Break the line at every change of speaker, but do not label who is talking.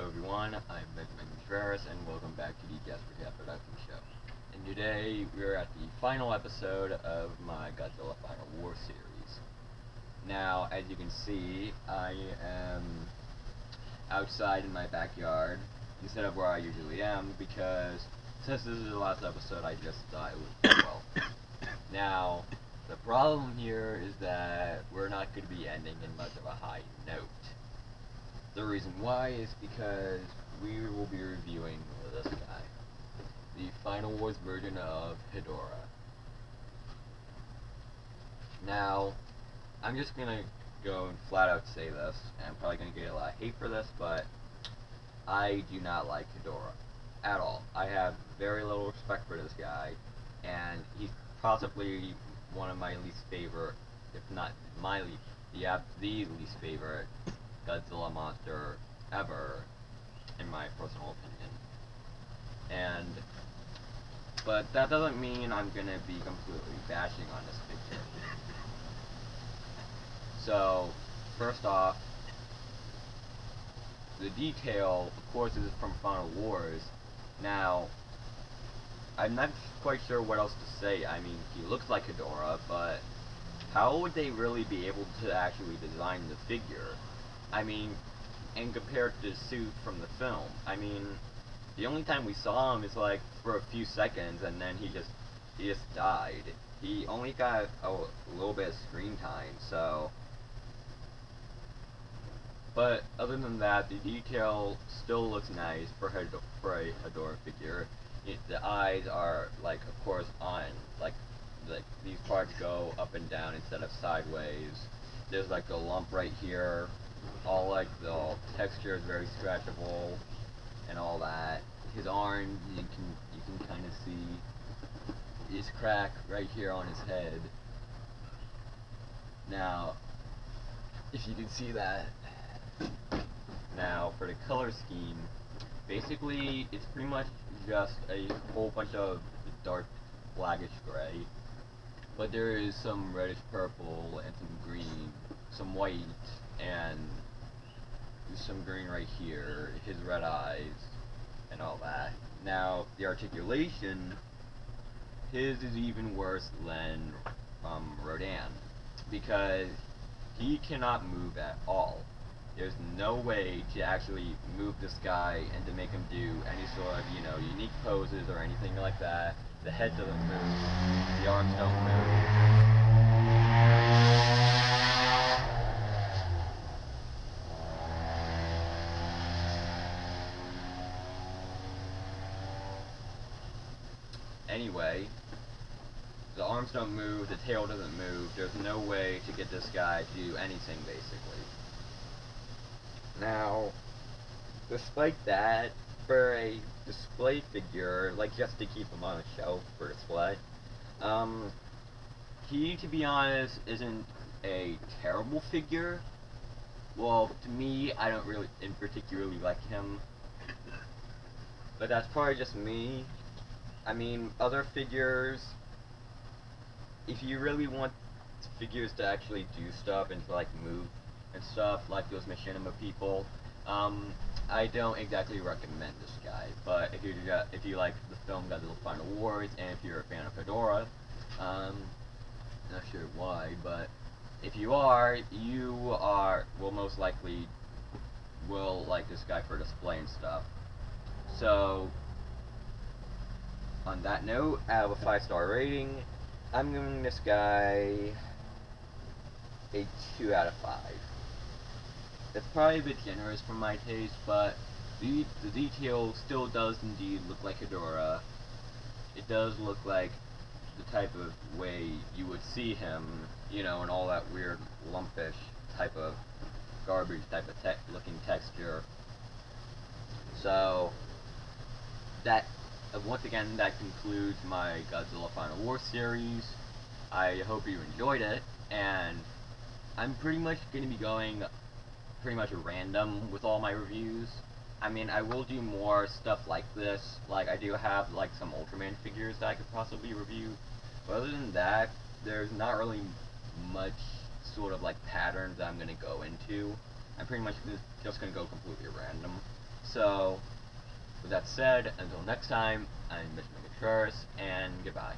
everyone, I'm Benjamin Contreras, and welcome back to the Jasper Cat Production Show. And today, we're at the final episode of my Godzilla Final War series. Now, as you can see, I am outside in my backyard, instead of where I usually am, because since this is the last episode, I just thought it would be well. Now, the problem here is that we're not going to be ending in much of a high note. The reason why is because we will be reviewing this guy, the Final Wars version of Hedorah. Now, I'm just gonna go and flat out say this, and I'm probably gonna get a lot of hate for this, but I do not like Hedorah at all. I have very little respect for this guy, and he's possibly one of my least favorite, if not my least, the least favorite Godzilla monster ever, in my personal opinion. But that doesn't mean I'm gonna be completely bashing on this figure. So, first off, the detail, of course, is from Final Wars. Now, I'm not quite sure what else to say. I mean, he looks like Hedorah, but how would they really be able to actually design the figure? I mean, and compared to the suit from the film, I mean, the only time we saw him is like for a few seconds, and then he just died. He only got a little bit of screen time, so. But other than that, the detail still looks nice for a Hedorah figure. The eyes are, like, of course, on, like these parts go up and down instead of sideways. There's like a lump right here. All like the texture is very scratchable and all that. His arm, you can kind of see his crack right here on his head. Now, if you can see that. Now, for the color scheme, basically it's pretty much just a whole bunch of dark blackish gray, but there is some reddish purple and some green, some white, and some green right here, his red eyes, and all that. Now, the articulation, his is even worse than Rodan, because he cannot move at all. There's no way to actually move this guy and to make him do any sort of, unique poses or anything like that. The head doesn't move, the arms don't move. Anyway, the arms don't move, the tail doesn't move, there's no way to get this guy to do anything, basically. Now, despite that, for a display figure, like just to keep him on a shelf for display, he, to be honest, isn't a terrible figure. Well, to me, I don't really, particularly like him, but that's probably just me. I mean, other figures, if you really want figures to actually do stuff and to, like, move and stuff, like those machinima people, I don't exactly recommend this guy. But if you like the film Godzilla Final Wars, and if you're a fan of Hedorah, not sure why, but if you are, will most likely like this guy for display and stuff. So, on that note, out of a 5-star rating, I'm giving this guy a 2 out of 5. It's probably a bit generous for my taste, but the detail still does indeed look like Hedorah. It does look like the type of way you would see him, and all that weird lumpish type of garbage type of looking texture. So, once again, that concludes my Godzilla Final War series. I hope you enjoyed it, and I'm pretty much going to be going pretty much random with all my reviews. I mean, I will do more stuff like this. Like, I do have, like, some Ultraman figures that I could possibly review. But other than that, there's not really much sort of, like, patterns that I'm going to go into. I'm pretty much just going to go completely random. So, with that said, until next time, I'm Mr. Curtis, and goodbye.